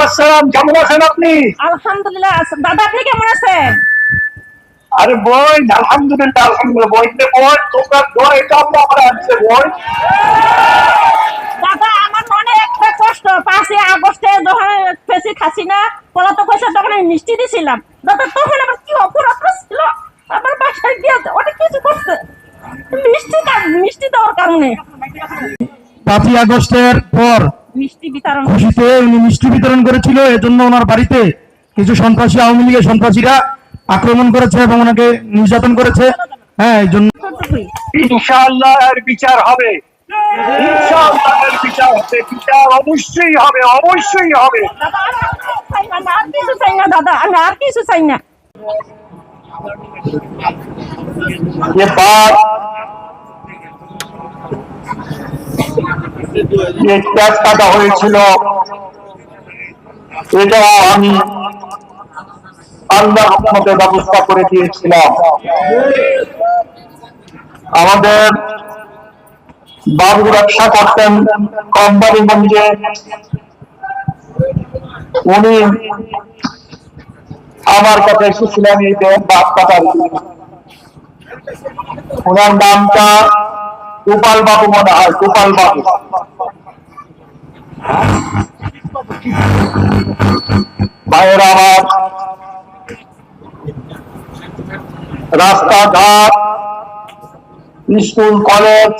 আসসালাম, কেমন আছেন আপনি? আলহামদুলিল্লাহ। দাদা আপনি কেমন আছেন? আরে বোন, আলহামদুলিল্লাহ আলহামদুলিল্লাহ। বইতে বোন, তোমরা দোয়ারে কামনা করে আসছে বোন। দাদা আমার মনে একটা কষ্ট, 5ই আগস্টে যখন ফেসি হাসিনা পলাতক হয়েছে তখন আমি মিষ্টি দিয়েছিলাম। দাদা তখন আমার কি অপরাধ ছিল, আমার বাসায় দিয়ে অনেক কিছু করছে মিষ্টি দেওয়ার কারণে। 5ই আগস্টের পর মিষ্টি বিতরণ খুশিতে উনি মিষ্টি বিতরণ করেছিল, এজন্য ওনার বাড়িতে কিছু সন্ত্রাসী, আওয়ামী লীগের সন্ত্রাসীরা আক্রমণ করেছে এবং ওনাকে নির্যাতন করেছে। হ্যাঁ, এই জন্য ইনশাআল্লাহ এর বিচার হবে, ইনশাআল্লাহ এর বিচার হবে, বিচার অবশ্যই হবে, অবশ্যই হবে। আর কিছু চাই না দাদা, আমি আর কিছু চাই না। ये बात, যে ট্যাক্স কাটা হয়েছিল, এটাও আমি আল্লাহর রহমতে ব্যবস্থা করে দিয়েছিলাম। আমাদের বাবু ব্যবসা করতেন কোম্পানিগঞ্জে, উনি আমার কাছে এসেছিলেন এই বাদ কাটার জন্য। ওনার নামটা গোপাল বাবু মনে হয়, গোপাল বাবু। ভাইয়েরা আমার, রাস্তাঘাট, স্কুল কলেজ,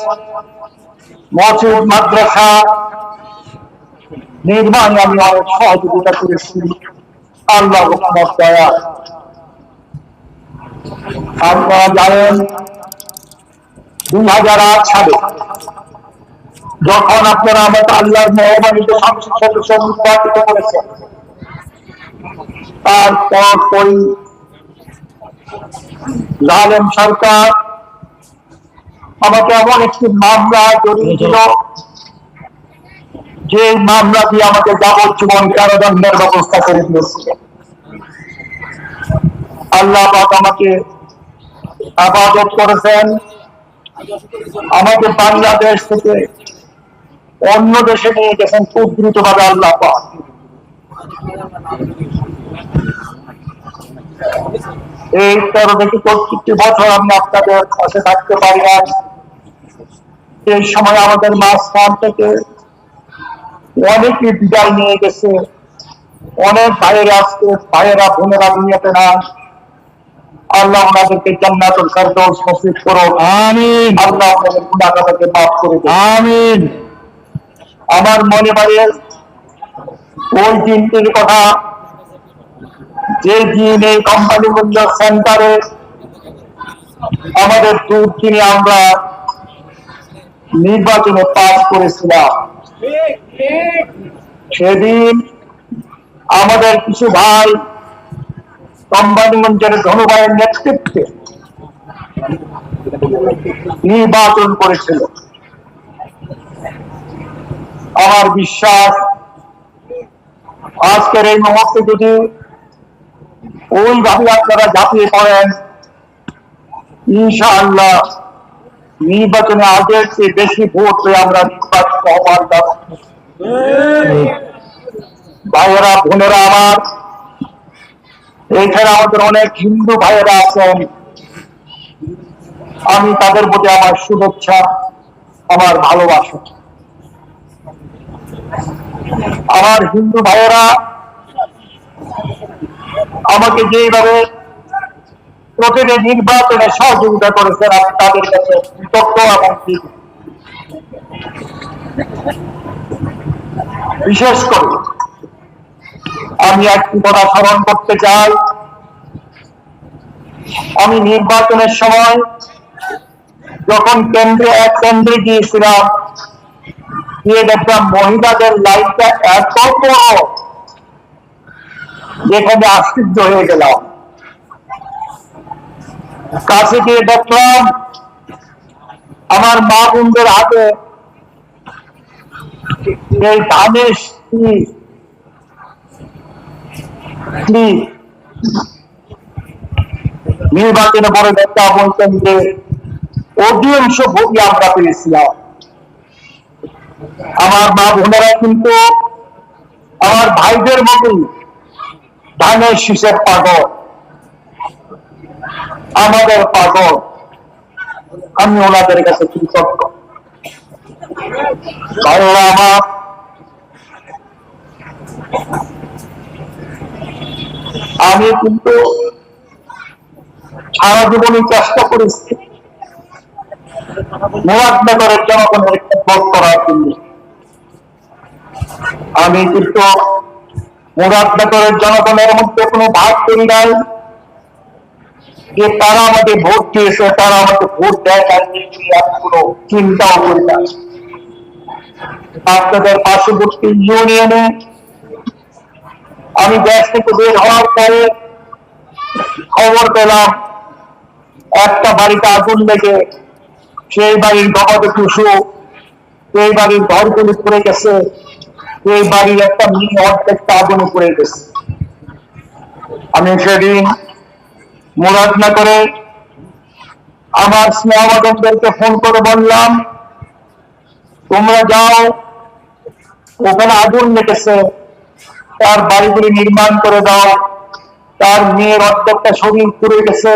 মসজিদ মাদ্রাসা নির্মাণে আমি অনেক সহযোগিতা করেছি আল্লাহ রহমত দয়া। আপনারা জানেন 2008 সালে যখন আপনারা আমাকে আল্লাহর মেহরবানিতে সংসদ সদস্য নির্বাচিত করেছেন, তারপরই জালেম সরকার আমাকে এমন একটি মামলা জড়িয়ে দিল, যে মামলা দিয়ে আমাকে যাবজ্জীবন কারাদণ্ডের ব্যবস্থা করে দিয়েছিল। আল্লাহ পাক আমাকে আবাদত করেছেন, আমাকে বাংলাদেশ থেকে অন্য দেশে নিয়ে গেছেন খুব দ্রুতভাবে আল্লাহ পাক। এই 13 থেকে 64 বছর আমি আপনাদের পাশে থাকতে পারি না। এই সময় আমাদের মাঝখান থেকে অনেকে বিদায় নিয়ে গেছে, অনেক ভাইয়েরা আজকে, ভাইয়েরা বোনেরা দুনিয়াতে না। আল্লাহ ওনাদেরকে জান্নাতুল ফেরদৌস নসিব করো, আমিন। আল্লাহ ওনাদের গুনাহকে মাফ করে দিন, আমিন। আমার মনে পড়ে ওই দিনটির কথা, যে দিন এই কোম্পানিগঞ্জ সেন্টারে আমাদের দুর্দিনে আমরা নির্বাচনে পাস করেছিলাম। সেদিন আমাদের কিছু ভাই কোম্পানিগঞ্জের ধনুভাইয়ের নেতৃত্বে নির্বাচন করেছিল। আমার বিশ্বাস আজকের এই মুহূর্তে যদি ওইভাবে আপনারা ঝাঁপিয়ে পড়েন, ইনশাআল্লাহ নির্বাচনে আগের চেয়ে বেশি ভোট পেয়ে আমরা নির্বাচিত হওয়ার ব্যবস্থা। ভাইয়েরা বোনেরা আমার, এইখানে আমাদের অনেক হিন্দু ভাইয়েরা আছেন, আমি তাদের প্রতি আমার শুভেচ্ছা, আমার ভালোবাসা। আমার হিন্দু ভাইয়েরা আমাকে যেভাবে প্রতিটি নির্বাচনে সহযোগিতা করেছেন, আমি তাদের কাছে কৃতজ্ঞ এবং বিশেষ করে আমি একটি কথা স্মরণ করতে চাই। আমি নির্বাচনের সময় যখন কেন্দ্রে গিয়েছিলাম, গিয়ে দেখলাম মহিলাদের লাইনটা এত বড়, যেখানে আশ্চর্য হয়ে গেলাম। কাছে গিয়ে দেখলাম আমার মা বোনদের হাতে এই ধানের নির্বাচনে পরে দেখা বলতেন যে অধিকাংশ ভোটই আমরা পেয়েছিলাম। আমার মা বোনেরা কিন্তু আমার ভাইদের মতোই ধানের শীষের পাগল, আমাদের পাগল। আমি ওনাদের কাছে কৃতজ্ঞ। ভাইরা আমার, আমি কিন্তু সারা জীবনই চেষ্টা করেছি মুরাদনগরের জনগণের খেদমত করার জন্য। আমি কিন্তু মুরাদনগরের জনগণের মধ্যে কোনো ভাগ করি নাই যে তারা আমাকে ভোট দিয়েছে, তারা আমাকে ভোট দেয় না, কোনো চিন্তাও করি না। আপনাদের পার্শ্ববর্তী ইউনিয়নে আমি দেশ থেকে বের হওয়ার পরে খবর পেলাম একটা বাড়িতে আগুন লেগে সেই বাড়ির গবাদি পশু, সেই বাড়ির ঘরগুলি পড়ে গেছে, সেই বাড়ির একটা মেয়ে অর্ধেকটা আগুনে পড়ে গেছে। আমি সেদিন মুরাদনগরে আমার স্নেহবাদকদেরকে ফোন করে বললাম, তোমরা যাও, ওখানে আগুন লেগেছে, তার বাড়িগুলি নির্মাণ করে দাও, তার মেয়ের অর্ধেকটা শরীর পুড়ে গেছে,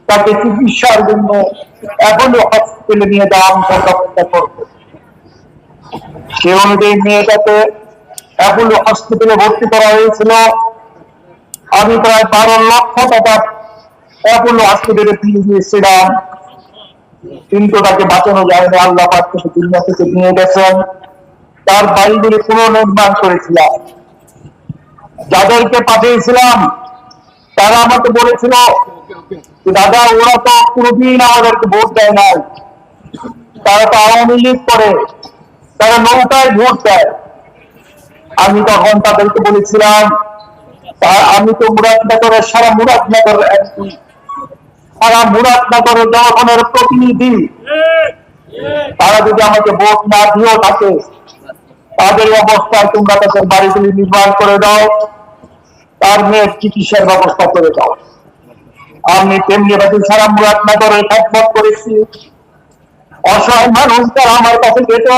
তাকে চিকিৎসার জন্য এখনো হসপিটালে নিয়ে যাওয়া আমি সরকার করবো। সে অনুযায়ী মেয়েটাকে এখনো হসপিটালে ভর্তি করা হয়েছিল। আমি প্রায় 12 লক্ষ টাকা এখনো হসপিটালে দিয়ে দিয়েছিলাম, কিন্তু তাকে বাঁচানো যায়নি। আল্লাহ পাক থেকে দুনিয়া থেকে নিয়ে গেছেন। তার বাড়িগুলি পুনর্নির্মাণ করেছিলাম। যাদেরকে পাঠিয়েছিলাম তারা আমাকে বলেছিল, দাদা ওরা তো কোনোদিন আমাদেরকে ভোট দেয় নাই, তারা তো আওয়ামী লীগ করে, তারা নৌকায় ভোট দেয়। আমি তখন তাদেরকে বলেছিলাম, আমি তো মুরাদনগরের সারা মুরাদনগরের জনগণের প্রতিনিধি। তারা যদি আমাকে ভোট না দিয়েও থাকে, তাদের অবস্থায় তোমরা তাদের বাড়িগুলি নির্মাণ করে দাও, তার মেয়ের চিকিৎসার ব্যবস্থা করে দাও। আমি তেমনি সারা মুরাদনগরের খেদমত করেছি। অসহায় মানুষ তারা আমার কাছে যেত,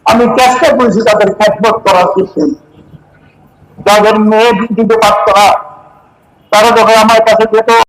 আমি চেষ্টা করেছি তাদের খেদমত করার ক্ষেত্রে। যাদের মেয়ে দিতে পারত না, তারা যখন আমার কাছে যেত,